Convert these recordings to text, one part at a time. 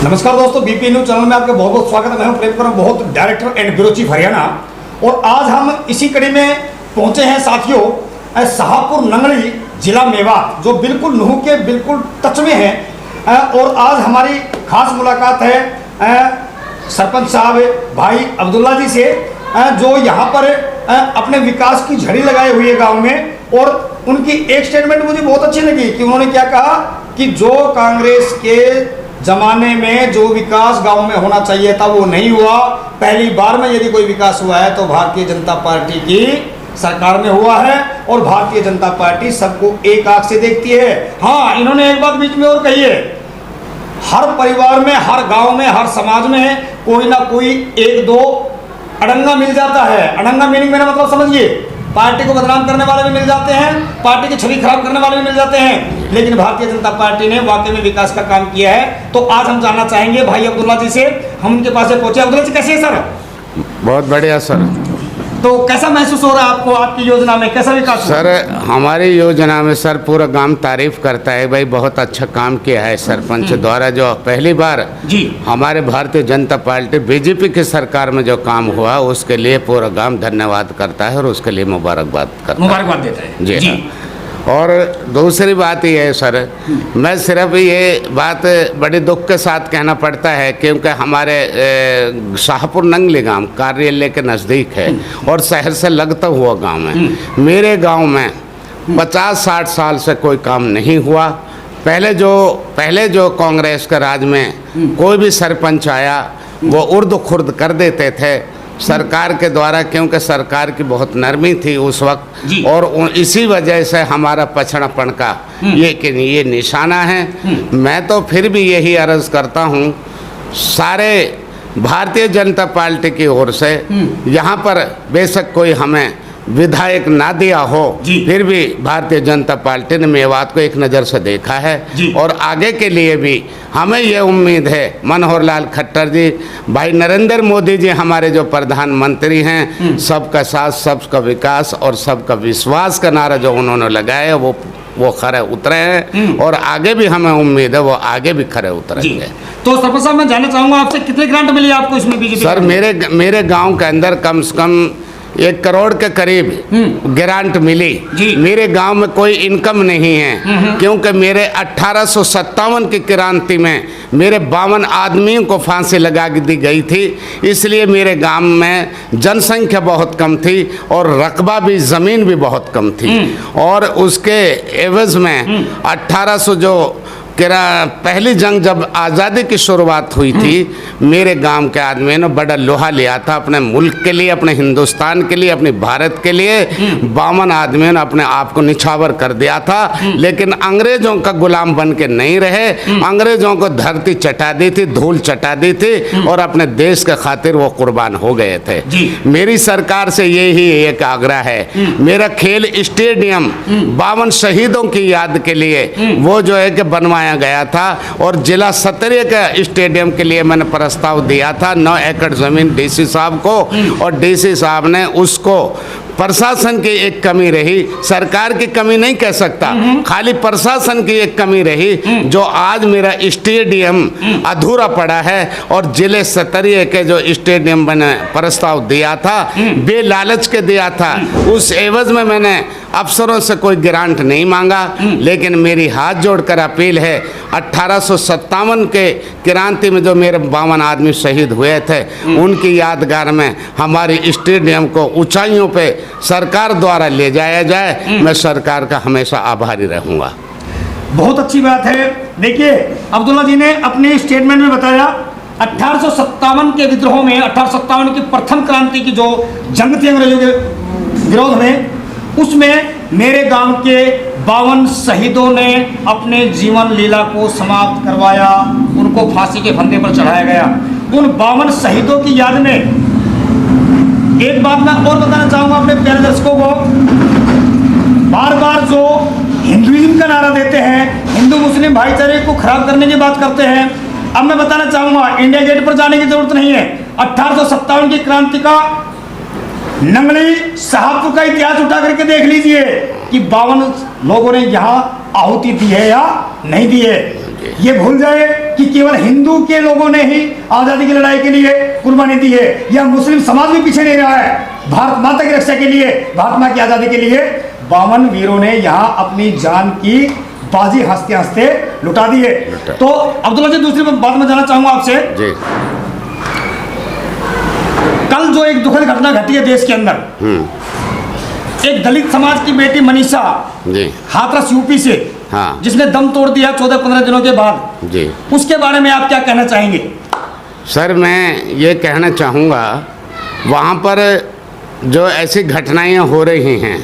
नमस्कार दोस्तों, BP news channel में आपका बहुत बहुत स्वागत है। मैं हूं प्रेम कर बहुत director and bureau chief Haryana. और आज हम इसी कड़ी में पहुंचे हैं साथियों, शाहपुर नंगली जिला मेवात, जो बिल्कुल नूह के बिल्कुल टच में है। और आज हमारी खास मुलाकात है सरपंच साहब भाई अब्दुल्ला जी से, जो यहाँ पर अपने विकास की झड़ी लगाए हुए गाँव में। और उनकी एक स्टेटमेंट मुझे बहुत अच्छी लगी कि उन्होंने क्या कहा कि जो कांग्रेस के जमाने में जो विकास गांव में होना चाहिए था वो नहीं हुआ। पहली बार में यदि कोई विकास हुआ है तो भारतीय जनता पार्टी की सरकार में हुआ है, और भारतीय जनता पार्टी सबको एक आंख से देखती है। हाँ, इन्होंने एक बात बीच में और कही है, हर परिवार में, हर गांव में, हर समाज में कोई ना कोई एक दो अड़ंगा मिल जाता है। अड़ंगा मीनिंग मेरा मतलब समझिए, पार्टी को बदनाम करने वाले भी मिल जाते हैं, पार्टी की छवि खराब करने वाले भी मिल जाते हैं, लेकिन भारतीय जनता पार्टी ने वाकई में विकास का काम किया है। तो आज हम जानना चाहेंगे भाई अब्दुल्ला जी से, हम उनके पास पहुंचे। अब्दुल्ला जी कैसे है सर? बहुत बढ़िया सर। तो कैसा महसूस हो रहा है आपको, आपकी योजना में कैसा विकास सर हमारी योजना में सर पूरा गांव तारीफ करता है, भाई बहुत अच्छा काम किया है सरपंच द्वारा। जो पहली बार जी हमारे भारतीय जनता पार्टी बीजेपी की सरकार में जो काम हुआ उसके लिए पूरा गांव धन्यवाद करता है और उसके लिए मुबारकबाद देता है। जी हाँ। और दूसरी बात ये है सर, मैं सिर्फ ये बात बड़े दुख के साथ कहना पड़ता है क्योंकि हमारे शाहपुर नंगली गांव कार्यालय के नज़दीक है और शहर से लगता हुआ गांव है। मेरे गांव में 50-60 साल से कोई काम नहीं हुआ। पहले जो कांग्रेस के राज में कोई भी सरपंच आया वो उर्द खुर्द कर देते थे सरकार के द्वारा, क्योंकि सरकार की बहुत नरमी थी उस वक्त। और इसी वजह से हमारा पछड़ापन का ये निशाना है। मैं तो फिर भी यही अर्ज़ करता हूँ सारे भारतीय जनता पार्टी की ओर से, यहाँ पर बेशक कोई हमें विधायक ना दिया हो, फिर भी भारतीय जनता पार्टी ने मेवात को एक नज़र से देखा है। और आगे के लिए भी हमें ये उम्मीद है, मनोहर लाल खट्टर जी, भाई नरेंद्र मोदी जी हमारे जो प्रधानमंत्री हैं, सबका साथ, सबका विकास और सबका विश्वास का नारा जो उन्होंने लगाया वो खरे उतरे हैं। और आगे भी हमें उम्मीद है वो आगे भी खरे उतरेंगे। तो सरपंच साहब, मैं जानना चाहूँगा आपसे, कितने ग्रांट मिली आपको इसमें बीजेपी? सर मेरे गाँव के अंदर कम से कम 1 करोड़ के करीब ग्रांट मिली। मेरे गांव में कोई इनकम नहीं है, क्योंकि मेरे 1857 की क्रांति में मेरे 52 आदमियों को फांसी लगा दी गई थी। इसलिए मेरे गांव में जनसंख्या बहुत कम थी और रकबा भी, ज़मीन भी बहुत कम थी। और उसके एवज में 1800 जो पहली जंग जब आज़ादी की शुरुआत हुई थी, मेरे गांव के आदमी ने बड़ा लोहा लिया था अपने मुल्क के लिए, अपने हिंदुस्तान के लिए, अपने भारत के लिए। 52 आदमियों ने अपने आप को निछावर कर दिया था, लेकिन अंग्रेज़ों का गुलाम बन के नहीं रहे। अंग्रेज़ों को धरती चटा दी थी, धूल चटा दी थी, और अपने देश के खातिर वो कुर्बान हो गए थे। मेरी सरकार से यही एक आग्रह है, मेरा खेल स्टेडियम 52 शहीदों की याद के लिए वो जो है कि बनवाया गया था। और जिला स्तरीय के स्टेडियम के लिए मैंने प्रस्ताव दिया था 9 एकड़ ज़मीन डीसी साहब को, और डीसी साहब ने उसको, प्रशासन की एक कमी रही, सरकार की कमी नहीं कह सकता, खाली प्रशासन की एक कमी रही, जो आज मेरा स्टेडियम अधूरा पड़ा है। और जिले स्तरीय के जो स्टेडियम मैंने प्रस्ताव दिया था, बेलालच के दिया था, उस एवज में मैंने अफसरों से कोई ग्रांट नहीं मांगा। लेकिन मेरी हाथ जोड़कर अपील है, 1857 के क्रांति में जो मेरे 52 आदमी शहीद हुए थे, उनकी यादगार में हमारी स्टेडियम को ऊंचाइयों पे सरकार द्वारा ले जाया जाए। मैं सरकार का हमेशा आभारी रहूँगा। बहुत अच्छी बात है। देखिए, अब्दुल्ला जी ने अपने स्टेटमेंट में बताया 1857 के विद्रोह में, 1857 की प्रथम क्रांति की जो जंग थी अंग्रेजों के विरोध में, उसमें मेरे गांव के 52 शहीदों ने अपने जीवन लीला को समाप्त करवाया, उनको फांसी के फंदे पर चढ़ाया गया। उन 52 शहीदों की याद में एक बात मैं और बताना चाहूँगा अपने प्यारे दर्शकों को, बार बार जो हिंदुइज्म का नारा देते हैं, हिंदू मुस्लिम भाईचारे को खराब करने की बात करते हैं। अब मैं बताना चाहूँगा, इंडिया गेट पर जाने की जरूरत नहीं है। 1857 की क्रांति का नंगली शाहपुर का इतिहास उठा करके देख लीजिए कि 52 लोगों ने यहाँ आहुति दी है या नहीं दी है। ये भूल जाए कि केवल हिंदू के लोगों ने ही आजादी की लड़ाई के लिए कुर्बानी दी है, या मुस्लिम समाज भी पीछे नहीं रहा है। भारत माता की रक्षा के लिए, भारत माँ की आजादी के लिए 52 वीरों ने यहाँ अपनी जान की बाजी हंसते हंसते लुटा दी है। तो अब्दुल्ला जी, दूसरी बात मैं जानना चाहूंगा आपसे जी। कल जो एक दुखद घटना घटी है देश के अंदर, एक दलित समाज की बेटी मनीषा जी, हाथरस यूपी से, हाँ, जिसने दम तोड़ दिया 14-15 दिनों के बाद जी, उसके बारे में आप क्या कहना चाहेंगे? सर मैं ये कहना चाहूँगा, वहाँ पर जो ऐसी घटनाएं हो रही हैं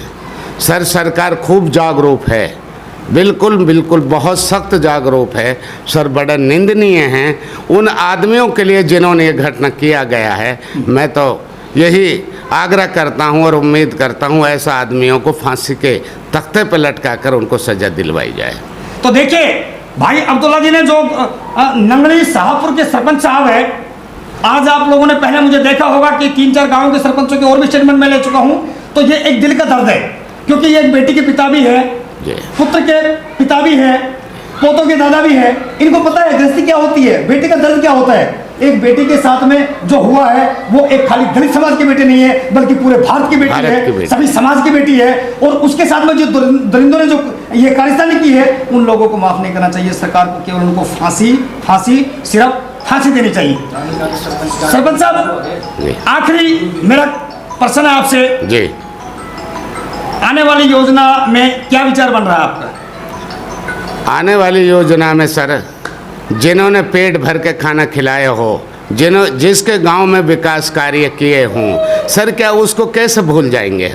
सर, सरकार खूब जागरूक है, बिल्कुल बिल्कुल बहुत सख्त जागरूक है सर। बड़ा निंदनीय है उन आदमियों के लिए जिन्होंने ये घटना किया गया है। मैं तो यही आग्रह करता हूं और उम्मीद करता हूं ऐसा आदमियों को फांसी के तख्ते पर लटकाकर उनको सजा दिलवाई जाए। तो देखिए भाई अब्दुल्ला जी ने जो नंगली शाहपुर के सरपंच साहब है, आज आप लोगों ने पहले मुझे देखा होगा कि 3-4 गांवों के सरपंचों के और भी स्टेटमेंट मैं ले चुका हूं, तो ये एक दिल का दर्द है, क्योंकि ये एक बेटी के पिता भी है, पुत्र के पिता भी है, पोतों के दादा भी है। इनको पता है गृहस्थी क्या होती है, बेटी का दर्द क्या होता है। एक बेटी के साथ में जो हुआ है वो एक खाली दलित समाज की बेटी नहीं है, बल्कि पूरे भारत की बेटी है, सभी समाज की बेटी है। और उसके साथ में जो दरिंदों ने जो ये कारिस्तानी की है, उन लोगों को माफ नहीं करना चाहिए सरकार को, केवल उनको फांसी सिर्फ फांसी देनी चाहिए। सरपंच साहब, आखिरी मेरा प्रश्न है आपसे जी, आने वाली योजना में क्या विचार बन रहा है आपका? आने वाली योजना में सर, जिन्होंने पेट भर के खाना खिलाया हो, जिसके गांव में विकास कार्य किए हों सर, क्या उसको कैसे भूल जाएंगे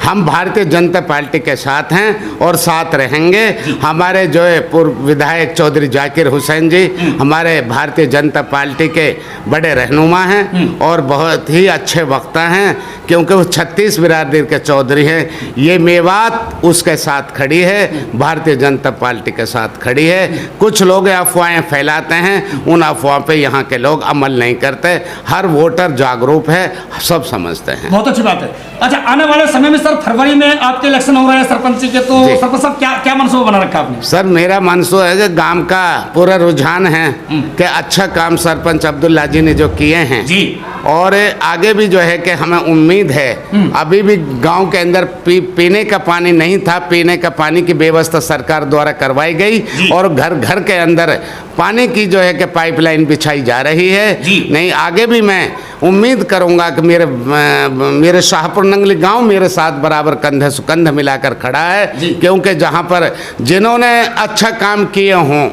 हम भारतीय जनता पार्टी के साथ हैं और साथ रहेंगे। हमारे जो है पूर्व विधायक चौधरी जाकिर हुसैन जी हमारे भारतीय जनता पार्टी के बड़े रहनुमा हैं और बहुत ही अच्छे वक्ता हैं, क्योंकि वो 36 बिरादरी के चौधरी हैं। ये मेवात उसके साथ खड़ी है, भारतीय जनता पार्टी के साथ खड़ी है। कुछ लोग अफवाहें फैलाते हैं, उन अफवाह पे यहाँ के लोग अमल नहीं करते। हर वोटर जागरूक है, सब समझते हैं। बहुत अच्छी बात है। अच्छा, आने वाले समय में सर फरवरी में आपके इलेक्शन हो रहे हैं सरपंच के, तो सरपंच साहब क्या मनसूबा बना रखा आपने? सर मेरा मनसूबा है कि गांव का पूरा रुझान है कि अच्छा काम सरपंच अब्दुल्ला जी ने जो किए हैं जी, और आगे भी जो है कि हमें उम्मीद है, अभी भी गांव के अंदर पीने का पानी नहीं था, पीने का पानी की व्यवस्था सरकार द्वारा करवाई गई और घर घर के अंदर पानी की जो है कि पाइपलाइन बिछाई जा रही है। नहीं, आगे भी मैं उम्मीद करूंगा कि मेरे शाहपुर नंगली गांव मेरे साथ बराबर कंधे से कंध मिलाकर खड़ा है, क्योंकि जहां पर जिन्होंने अच्छा काम किए हों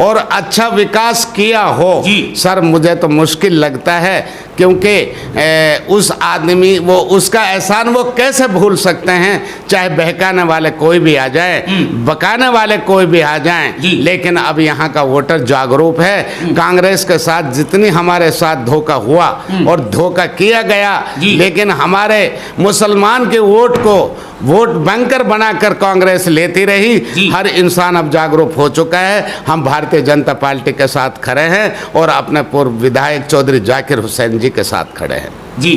और अच्छा विकास किया हो सर, मुझे तो मुश्किल लगता है, क्योंकि उस आदमी वो उसका एहसान वो कैसे भूल सकते हैं। चाहे बहकाने वाले कोई भी आ जाए, बकाने वाले कोई भी आ जाएं, लेकिन अब यहाँ का वोटर जागरूक है। कांग्रेस के साथ जितनी हमारे साथ धोखा हुआ और धोखा किया गया, लेकिन हमारे मुसलमान के वोट को वोट बैंकर बनाकर कांग्रेस लेती रही। हर इंसान अब जागरूक हो चुका है। हम भारतीय जनता पार्टी के साथ खड़े हैं और अपने पूर्व विधायक चौधरी जाकिर हुसैन जी के साथ खड़े हैं जी।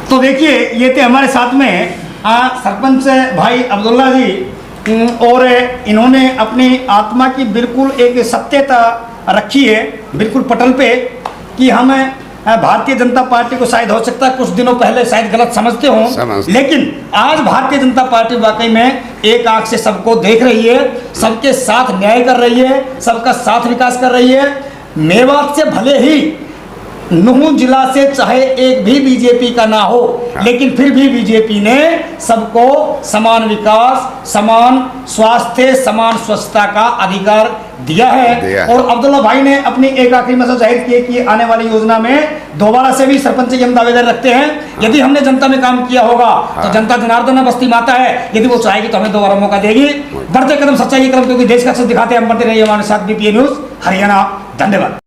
तो देखिए, ये थे हमारे साथ में सरपंच भाई अब्दुल्ला जी, और इन्होंने अपनी आत्मा की बिल्कुल एक सत्यता रखी है, बिल्कुल पटल पे, कि हम भारतीय जनता पार्टी को शायद हो सकता है कुछ दिनों पहले शायद गलत समझते हों, लेकिन आज भारतीय जनता पार्टी वाकई में एक आंख से सबको देख रही है, सबके साथ न्याय कर रही है, सबका साथ विकास कर रही है। मेवात से भले ही नूह जिला से चाहे एक भी बीजेपी का ना हो, लेकिन फिर भी बीजेपी ने सबको समान विकास, समान स्वास्थ्य, समान स्वच्छता का अधिकार दिया है। और अब्दुल्ला भाई ने अपनी एक आखिरी मैसेज जाहिर किया कि आने वाली योजना में दोबारा से भी सरपंच की हम दावेदार रखते हैं। यदि हमने जनता में काम किया होगा तो जनता जनार्दन बस्ती माता है, यदि वो चाहेगी तो हमें दोबारा मौका देगी। बढ़ते कदम सच्चाई कदम, क्योंकि देश का सच दिखाते हैं। हम बढ़ते रहिए हमारे साथ, बीपीए न्यूज हरियाणा। धन्यवाद।